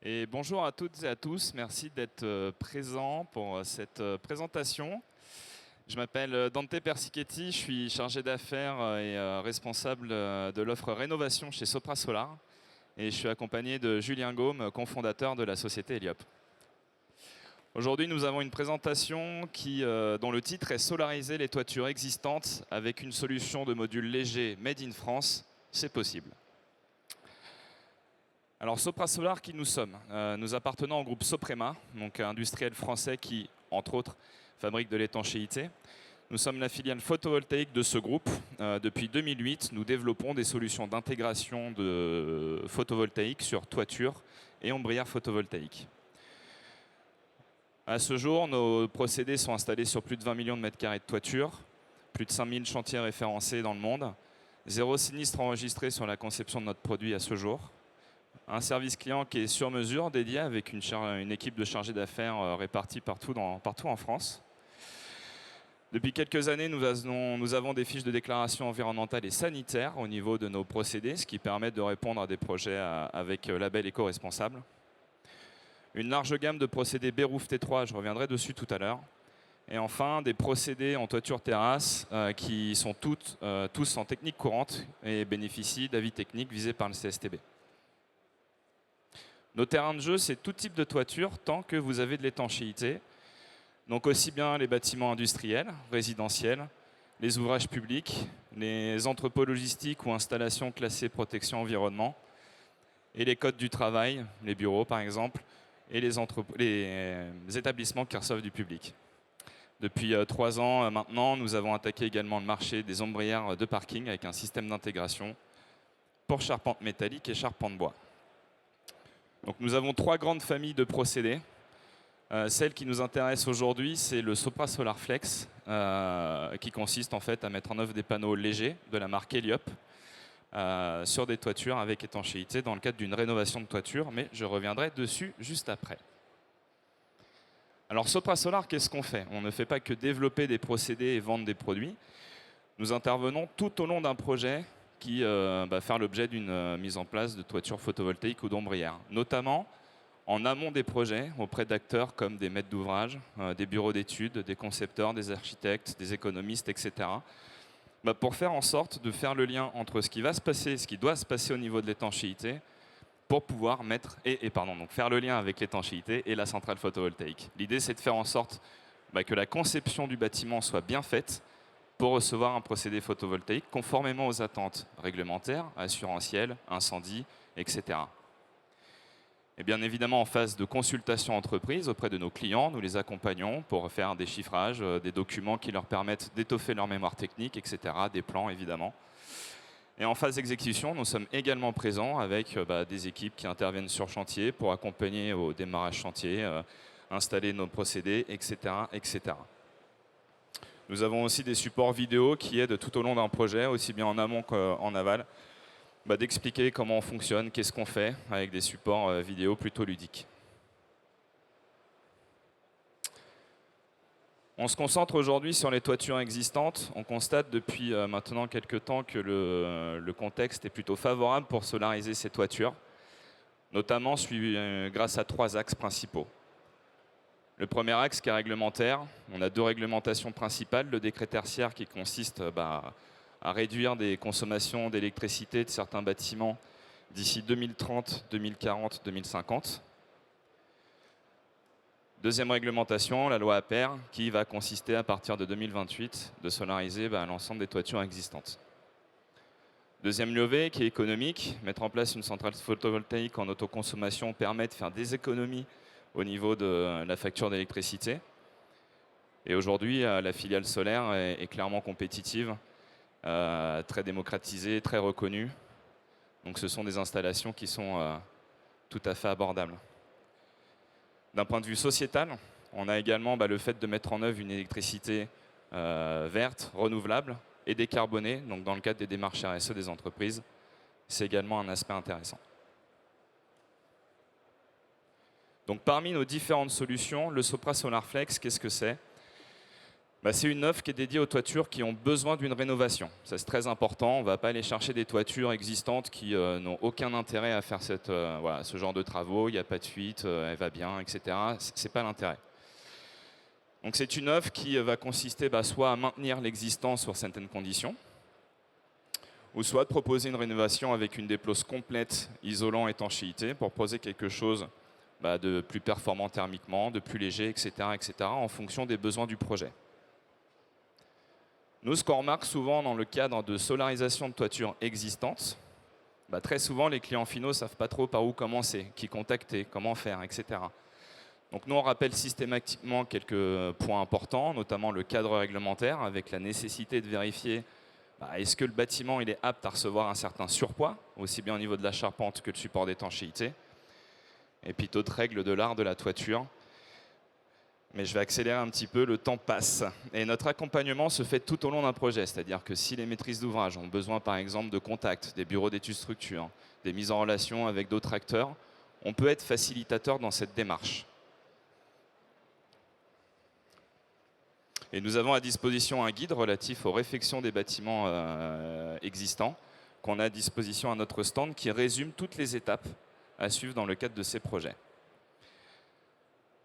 Et bonjour à toutes et à tous, merci d'être présents pour cette présentation. Je m'appelle Dante Persichetti, je suis chargé d'affaires et responsable de l'offre rénovation chez Sopra Solar. Et je suis accompagné de Julien Gaume, cofondateur de la société Heliop. Aujourd'hui, nous avons une présentation dont le titre est Solariser les toitures existantes avec une solution de module léger Made in France, c'est possible. Alors Sopra Solar, qui nous sommes? Nous appartenons au groupe Soprema, donc industriel français qui, entre autres, fabrique de l'étanchéité. Nous sommes la filiale photovoltaïque de ce groupe. Depuis 2008, nous développons des solutions d'intégration de photovoltaïque sur toiture et ombrières photovoltaïques. À ce jour, nos procédés sont installés sur plus de 20 millions de mètres carrés de toiture, plus de 5000 chantiers référencés dans le monde, 0 sinistre enregistré sur la conception de notre produit à ce jour. Un service client qui est sur mesure, dédié avec une équipe de chargés d'affaires répartie partout en France. Depuis quelques années, nous avons des fiches de déclaration environnementale et sanitaire au niveau de nos procédés, ce qui permet de répondre à des projets avec label éco-responsable. Une large gamme de procédés Béroof T3, je reviendrai dessus tout à l'heure. Et enfin, des procédés en toiture terrasse qui sont tous en technique courante et bénéficient d'avis techniques visés par le CSTB. Nos terrains de jeu, c'est tout type de toiture tant que vous avez de l'étanchéité. Donc aussi bien les bâtiments industriels, résidentiels, les ouvrages publics, les entrepôts logistiques ou installations classées protection environnement, et les codes du travail, les bureaux par exemple, et les établissements qui reçoivent du public. Depuis 3 ans maintenant, nous avons attaqué également le marché des ombrières de parking avec un système d'intégration pour charpente métallique et charpente bois. Donc nous avons 3 grandes familles de procédés. Celle qui nous intéresse aujourd'hui, c'est le Sopra Solar Flex, qui consiste en fait à mettre en œuvre des panneaux légers de la marque Heliop sur des toitures avec étanchéité dans le cadre d'une rénovation de toiture, mais je reviendrai dessus juste après. Alors Sopra Solar, qu'est-ce qu'on fait? On ne fait pas que développer des procédés et vendre des produits. Nous intervenons tout au long d'un projet qui va faire l'objet d'une mise en place de toitures photovoltaïques ou d'ombrières, notamment en amont des projets auprès d'acteurs comme des maîtres d'ouvrage, des bureaux d'études, des concepteurs, des architectes, des économistes, etc. Pour faire en sorte de faire le lien entre ce qui va se passer, ce qui doit se passer au niveau de l'étanchéité, pour pouvoir faire le lien avec l'étanchéité et la centrale photovoltaïque. L'idée, c'est de faire en sorte que la conception du bâtiment soit bien faite pour recevoir un procédé photovoltaïque conformément aux attentes réglementaires, assurantielles, incendie, etc. Et bien évidemment, en phase de consultation entreprise auprès de nos clients, nous les accompagnons pour faire des chiffrages, des documents qui leur permettent d'étoffer leur mémoire technique, etc., des plans évidemment. Et en phase d'exécution, nous sommes également présents avec des équipes qui interviennent sur chantier pour accompagner au démarrage chantier, installer nos procédés, etc., etc. Nous avons aussi des supports vidéo qui aident tout au long d'un projet, aussi bien en amont qu'en aval, d'expliquer comment on fonctionne, qu'est-ce qu'on fait, avec des supports vidéo plutôt ludiques. On se concentre aujourd'hui sur les toitures existantes. On constate depuis maintenant quelques temps que le contexte est plutôt favorable pour solariser ces toitures, notamment grâce à 3 axes principaux. Le premier axe qui est réglementaire, on a 2 réglementations principales. Le décret tertiaire qui consiste à réduire des consommations d'électricité de certains bâtiments d'ici 2030, 2040, 2050. Deuxième réglementation, la loi APER, qui va consister à partir de 2028 de solariser l'ensemble des toitures existantes. Deuxième levée qui est économique, mettre en place une centrale photovoltaïque en autoconsommation permet de faire des économies au niveau de la facture d'électricité. Et aujourd'hui, la filiale solaire est clairement compétitive, très démocratisée, très reconnue. Donc ce sont des installations qui sont tout à fait abordables. D'un point de vue sociétal, on a également le fait de mettre en œuvre une électricité verte, renouvelable et décarbonée, donc dans le cadre des démarches RSE des entreprises. C'est également un aspect intéressant. Donc parmi nos différentes solutions, le Sopra Solar Flex, qu'est-ce que c'est? C'est une offre qui est dédiée aux toitures qui ont besoin d'une rénovation. Ça, c'est très important. On ne va pas aller chercher des toitures existantes qui n'ont aucun intérêt à faire ce genre de travaux. Il n'y a pas de fuite, elle va bien, etc. Ce n'est pas l'intérêt. Donc c'est une offre qui va consister soit à maintenir l'existant sur certaines conditions, ou soit de proposer une rénovation avec une déplose complète, isolant, étanchéité, pour proposer quelque chose de plus performant thermiquement, de plus léger, etc., en fonction des besoins du projet. Nous, ce qu'on remarque souvent dans le cadre de solarisation de toitures existantes, très souvent les clients finaux ne savent pas trop par où commencer, qui contacter, comment faire, etc. Donc nous, on rappelle systématiquement quelques points importants, notamment le cadre réglementaire, avec la nécessité de vérifier est-ce que le bâtiment il est apte à recevoir un certain surpoids, aussi bien au niveau de la charpente que le support d'étanchéité, et puis d'autres règles de l'art de la toiture. Mais je vais accélérer un petit peu, le temps passe. Et notre accompagnement se fait tout au long d'un projet, c'est-à-dire que si les maîtrises d'ouvrage ont besoin par exemple de contacts, des bureaux d'études structure, des mises en relation avec d'autres acteurs, on peut être facilitateur dans cette démarche. Et nous avons à disposition un guide relatif aux réfections des bâtiments existants qu'on a à disposition à notre stand qui résume toutes les étapes à suivre dans le cadre de ces projets.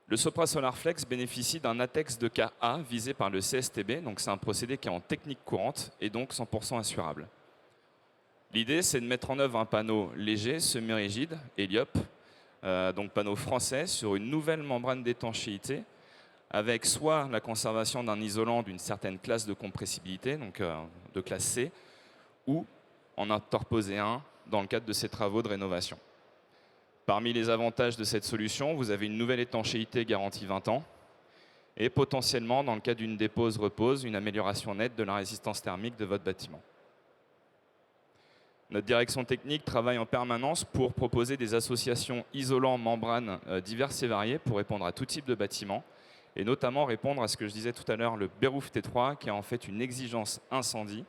Le Sopra SolarFlex bénéficie d'un ATEX de cas A visé par le CSTB, donc c'est un procédé qui est en technique courante et donc 100% assurable. L'idée, c'est de mettre en œuvre un panneau léger, semi-rigide, Heliop, donc panneau français, sur une nouvelle membrane d'étanchéité, avec soit la conservation d'un isolant d'une certaine classe de compressibilité, donc de classe C, ou en interposer un dans le cadre de ces travaux de rénovation. Parmi les avantages de cette solution, vous avez une nouvelle étanchéité garantie 20 ans et potentiellement, dans le cas d'une dépose-repose, une amélioration nette de la résistance thermique de votre bâtiment. Notre direction technique travaille en permanence pour proposer des associations isolants membranes diverses et variées pour répondre à tout type de bâtiment et notamment répondre à ce que je disais tout à l'heure, le Béroof T3, qui est en fait une exigence incendie.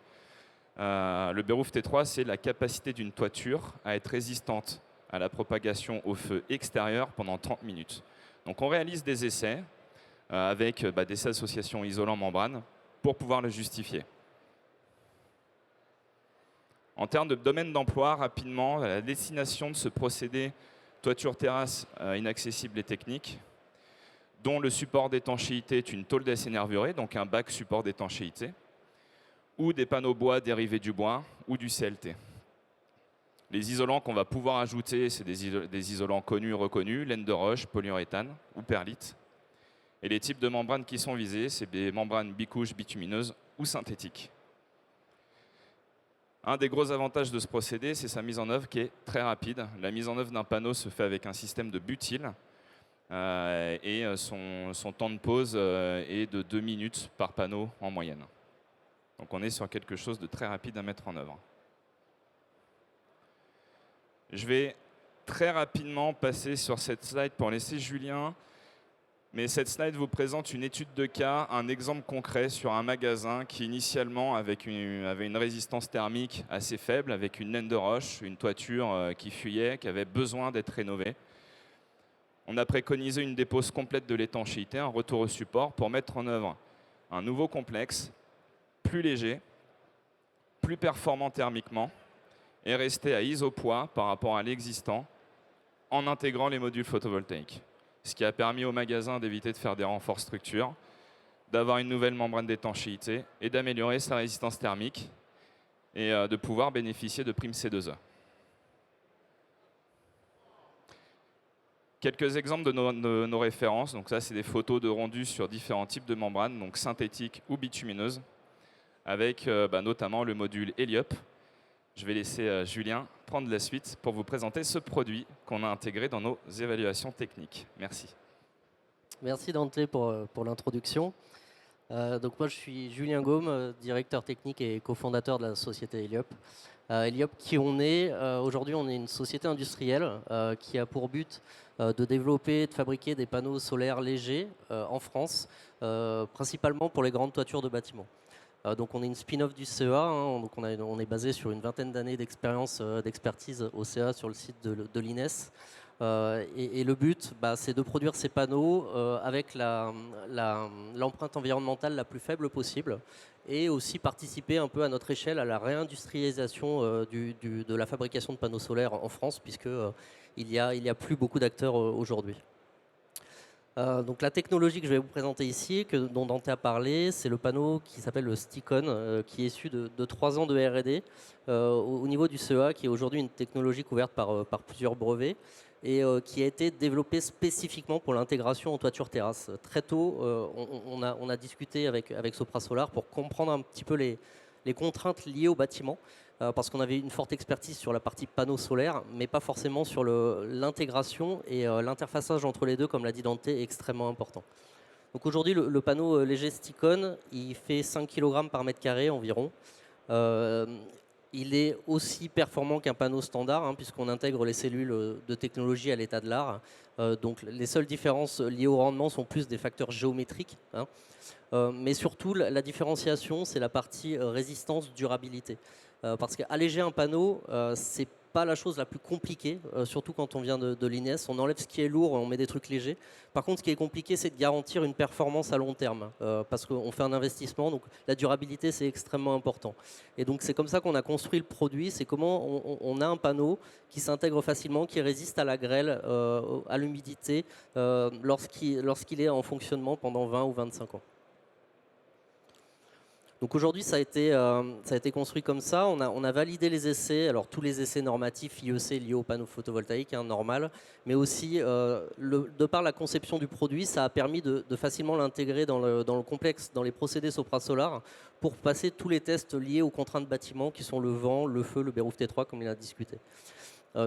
Le Béroof T3, c'est la capacité d'une toiture à être résistante à la propagation au feu extérieur pendant 30 minutes. Donc on réalise des essais avec des associations isolants membranes pour pouvoir le justifier. En termes de domaine d'emploi, rapidement, la destination de ce procédé toiture-terrasse inaccessible et technique, dont le support d'étanchéité est une tôle d'essai nervurée, donc un bac support d'étanchéité, ou des panneaux bois dérivés du bois ou du CLT. Les isolants qu'on va pouvoir ajouter, c'est des isolants connus, reconnus, laine de roche, polyuréthane ou perlite. Et les types de membranes qui sont visés, c'est des membranes bicouches, bitumineuses ou synthétiques. Un des gros avantages de ce procédé, c'est sa mise en œuvre qui est très rapide. La mise en œuvre d'un panneau se fait avec un système de butyl et son temps de pause est de 2 minutes par panneau en moyenne. Donc on est sur quelque chose de très rapide à mettre en œuvre. Je vais très rapidement passer sur cette slide pour laisser Julien. Mais cette slide vous présente une étude de cas, un exemple concret sur un magasin qui initialement avait une résistance thermique assez faible, avec une laine de roche, une toiture qui fuyait, qui avait besoin d'être rénovée. On a préconisé une dépose complète de l'étanchéité, un retour au support pour mettre en œuvre un nouveau complexe, plus léger, plus performant thermiquement, et rester à isopoids par rapport à l'existant en intégrant les modules photovoltaïques. Ce qui a permis au magasin d'éviter de faire des renforts structures, d'avoir une nouvelle membrane d'étanchéité et d'améliorer sa résistance thermique et de pouvoir bénéficier de primes C2E. Quelques exemples de nos références. Donc ça, c'est des photos de rendus sur différents types de membranes, donc synthétiques ou bitumineuses, avec notamment le module Heliop. Je vais laisser Julien prendre la suite pour vous présenter ce produit qu'on a intégré dans nos évaluations techniques. Merci. Merci Dante pour l'introduction. Donc moi je suis Julien Gaume, directeur technique et cofondateur de la société Heliop. Heliop, qui on est aujourd'hui, on est une société industrielle qui a pour but de développer et de fabriquer des panneaux solaires légers en France, principalement pour les grandes toitures de bâtiments. Donc on est une spin-off du CEA, hein, donc on est basé sur une vingtaine d'années d'expérience, d'expertise au CEA sur le site de l'INES. Et le but, c'est de produire ces panneaux avec l'empreinte environnementale la plus faible possible et aussi participer un peu à notre échelle à la réindustrialisation de la fabrication de panneaux solaires en France, puisque il y a plus beaucoup d'acteurs aujourd'hui. Donc la technologie que je vais vous présenter ici, dont Dante a parlé, c'est le panneau qui s'appelle le Sticon, qui est issu de 3 ans de R&D au niveau du CEA, qui est aujourd'hui une technologie couverte par plusieurs brevets et qui a été développé spécifiquement pour l'intégration en toiture terrasse. Très tôt, on a discuté avec Sopra Solar pour comprendre un petit peu les contraintes liées au bâtiment, parce qu'on avait une forte expertise sur la partie panneaux solaires, mais pas forcément sur l'intégration et l'interfaçage entre les deux, comme l'a dit Dante, est extrêmement important. Donc aujourd'hui, le panneau léger Sticon, il fait 5 kg par mètre carré environ. Il est aussi performant qu'un panneau standard, hein, puisqu'on intègre les cellules de technologie à l'état de l'art. Donc les seules différences liées au rendement sont plus des facteurs géométriques, hein. Mais surtout, la différenciation, c'est la partie résistance, durabilité. Parce qu'alléger un panneau, c'est pas la chose la plus compliquée, surtout quand on vient de l'INES. On enlève ce qui est lourd, on met des trucs légers. Par contre, ce qui est compliqué, c'est de garantir une performance à long terme, parce qu'on fait un investissement, donc la durabilité, c'est extrêmement important. Et donc, c'est comme ça qu'on a construit le produit. C'est comment on a un panneau qui s'intègre facilement, qui résiste à la grêle, à l'humidité, lorsqu'il est en fonctionnement pendant 20 ou 25 ans. Donc aujourd'hui, ça a été construit comme ça. On a validé les essais, alors tous les essais normatifs IEC liés au panneau photovoltaïque, hein, normal, mais aussi de par la conception du produit, ça a permis de facilement l'intégrer dans le complexe, dans les procédés Sopra Solar, pour passer tous les tests liés aux contraintes bâtiment qui sont le vent, le feu, le Béruf T3, comme il a discuté.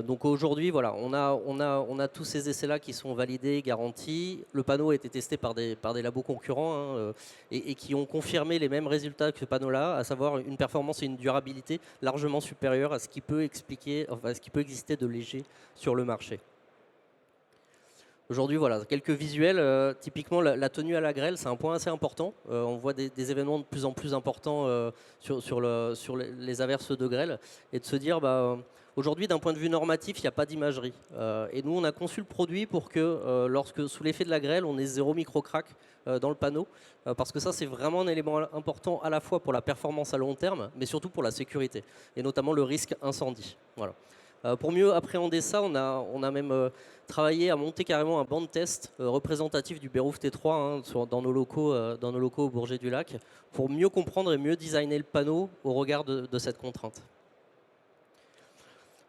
Donc aujourd'hui, voilà, on a tous ces essais-là qui sont validés, garantis. Le panneau a été testé par des labos concurrents, hein, et qui ont confirmé les mêmes résultats que ce panneau-là, à savoir une performance et une durabilité largement supérieures à ce qui peut exister de léger sur le marché. Aujourd'hui, voilà, quelques visuels. Typiquement, la tenue à la grêle, c'est un point assez important. On voit des événements de plus en plus importants sur les averses de grêle, et de se dire, aujourd'hui, d'un point de vue normatif, il n'y a pas d'imagerie. Et nous, on a conçu le produit pour que, sous l'effet de la grêle, on ait 0 micro-crack dans le panneau. Parce que ça, c'est vraiment un élément important à la fois pour la performance à long terme, mais surtout pour la sécurité, et notamment le risque incendie. Voilà. Pour mieux appréhender ça, on a même travaillé à monter carrément un banc de test représentatif du Béruf T3, hein, dans nos locaux au Bourget du Lac, pour mieux comprendre et mieux designer le panneau au regard de cette contrainte.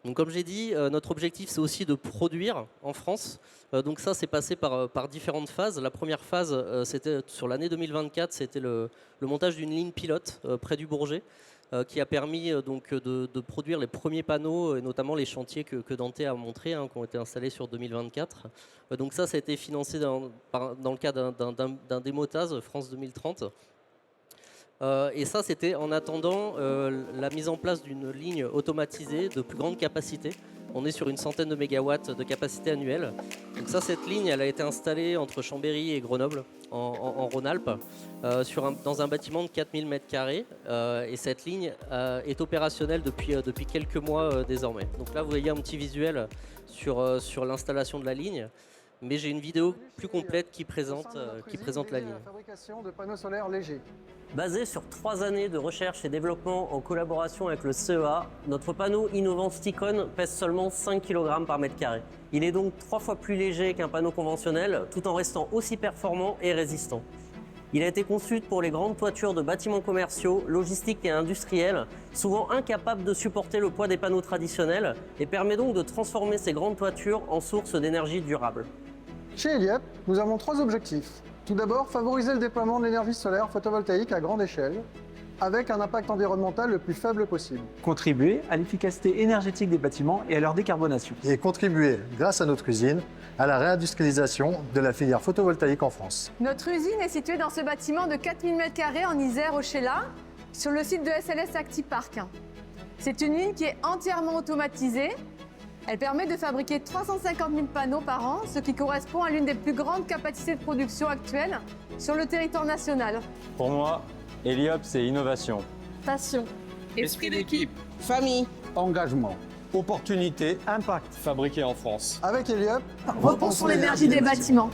Donc, comme j'ai dit, notre objectif, c'est aussi de produire en France. Donc ça, c'est passé par différentes phases. La première phase, c'était sur l'année 2024, c'était le montage d'une ligne pilote près du Bourget, qui a permis donc de produire les premiers panneaux, et notamment les chantiers que Dante a montrés, hein, qui ont été installés sur 2024. Donc ça a été financé dans le cadre d'un démotase France 2030. Et ça, c'était en attendant la mise en place d'une ligne automatisée de plus grande capacité. On est sur une centaine de mégawatts de capacité annuelle. Donc ça, cette ligne, elle a été installée entre Chambéry et Grenoble, en Rhône-Alpes, dans un bâtiment de 4000 m². Et cette ligne est opérationnelle depuis quelques mois désormais. Donc là, vous voyez un petit visuel sur l'installation de la ligne. Mais j'ai une vidéo plus complète qui présente la ligne. Fabrication de panneaux solaires légers. Basé sur 3 années de recherche et développement en collaboration avec le CEA, notre panneau innovant Sticon pèse seulement 5 kg par mètre carré. Il est donc 3 fois plus léger qu'un panneau conventionnel, tout en restant aussi performant et résistant. Il a été conçu pour les grandes toitures de bâtiments commerciaux, logistiques et industriels, souvent incapables de supporter le poids des panneaux traditionnels, et permet donc de transformer ces grandes toitures en source d'énergie durable. Chez Eliep, nous avons 3 objectifs. Tout d'abord, favoriser le déploiement de l'énergie solaire photovoltaïque à grande échelle, avec un impact environnemental le plus faible possible. Contribuer à l'efficacité énergétique des bâtiments et à leur décarbonation. Et contribuer, grâce à notre usine, à la réindustrialisation de la filière photovoltaïque en France. Notre usine est située dans ce bâtiment de 4000 m² en Isère, au Sheila, sur le site de SLS ActiPark. C'est une ligne qui est entièrement automatisée. Elle permet de fabriquer 350 000 panneaux par an, ce qui correspond à l'une des plus grandes capacités de production actuelles sur le territoire national. Pour moi, Heliop, c'est innovation. Passion. Esprit d'équipe. Famille. Engagement. Opportunité. Impact. Fabriqué en France. Avec Heliop, Repensons l'énergie des bâtiments.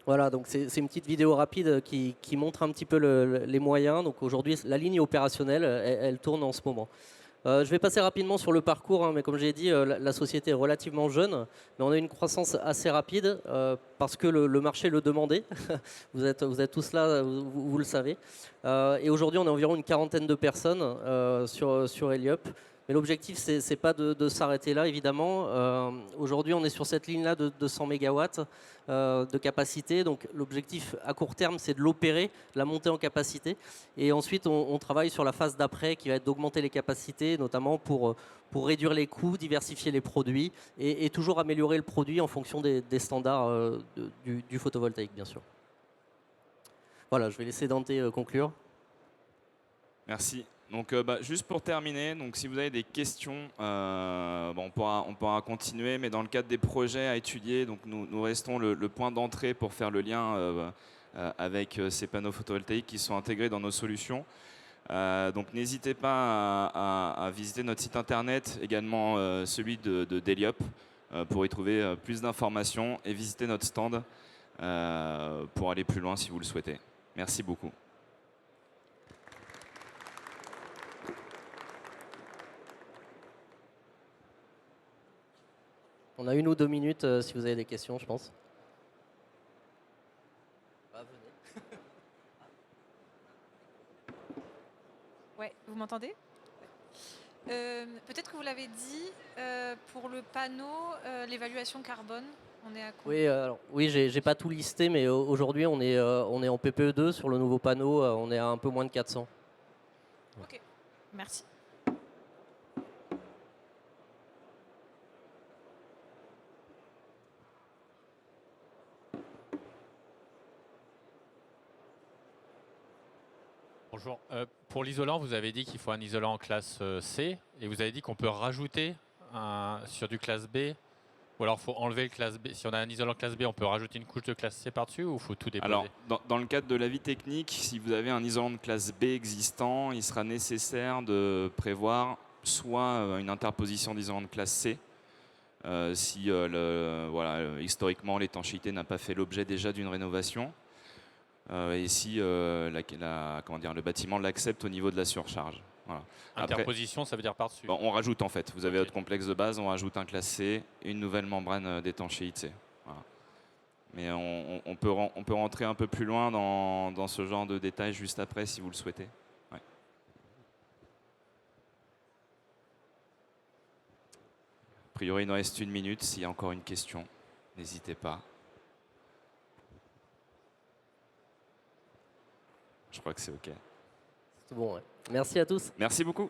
Voilà, donc c'est une petite vidéo rapide qui montre un petit peu les moyens. Donc aujourd'hui, la ligne est opérationnelle, elle tourne en ce moment. Je vais passer rapidement sur le parcours, hein, mais comme j'ai dit, la société est relativement jeune, mais on a une croissance assez rapide parce que le marché le demandait. Vous êtes tous là, vous le savez. Et aujourd'hui, on est environ une quarantaine de personnes sur Heliop. Mais l'objectif, ce n'est pas de s'arrêter là, évidemment. Aujourd'hui, on est sur cette ligne-là de 200 MW de capacité. Donc l'objectif à court terme, c'est de l'opérer, la monter en capacité. Et ensuite, on travaille sur la phase d'après qui va être d'augmenter les capacités, notamment pour réduire les coûts, diversifier les produits et toujours améliorer le produit en fonction des standards du photovoltaïque, bien sûr. Voilà, je vais laisser Dante conclure. Merci. Donc, juste pour terminer, donc, si vous avez des questions, on pourra continuer, mais dans le cadre des projets à étudier, donc, nous restons le point d'entrée pour faire le lien avec ces panneaux photovoltaïques qui sont intégrés dans nos solutions. Donc n'hésitez pas à visiter notre site internet, également celui d'Heliop, pour y trouver plus d'informations et visiter notre stand pour aller plus loin si vous le souhaitez. Merci beaucoup. On a 1 ou 2 minutes si vous avez des questions, je pense. Ouais, vous m'entendez? Peut-être que vous l'avez dit, pour le panneau, l'évaluation carbone, on est à combien? Oui, j'ai pas tout listé, mais aujourd'hui on est en PPE2 sur le nouveau panneau, on est à un peu moins de 400. Ok, merci. Bonjour. Pour l'isolant, vous avez dit qu'il faut un isolant en classe C et vous avez dit qu'on peut rajouter sur du classe B, ou alors il faut enlever le classe B. Si on a un isolant classe B, on peut rajouter une couche de classe C par-dessus ou il faut tout déposer? Alors, dans le cadre de l'avis technique, si vous avez un isolant de classe B existant, il sera nécessaire de prévoir soit une interposition d'isolant de classe C, si historiquement l'étanchéité n'a pas fait l'objet déjà d'une rénovation, et si le bâtiment l'accepte au niveau de la surcharge. Voilà. Interposition, ça veut dire par-dessus? On rajoute en fait. Vous avez votre complexe de base, on rajoute un classe C et une nouvelle membrane d'étanchéité. Voilà. Mais on peut rentrer un peu plus loin dans ce genre de détails juste après si vous le souhaitez. Ouais. A priori, il nous reste 1 minute. S'il y a encore une question, n'hésitez pas. Je crois que c'est OK. C'est bon, ouais. Merci à tous. Merci beaucoup.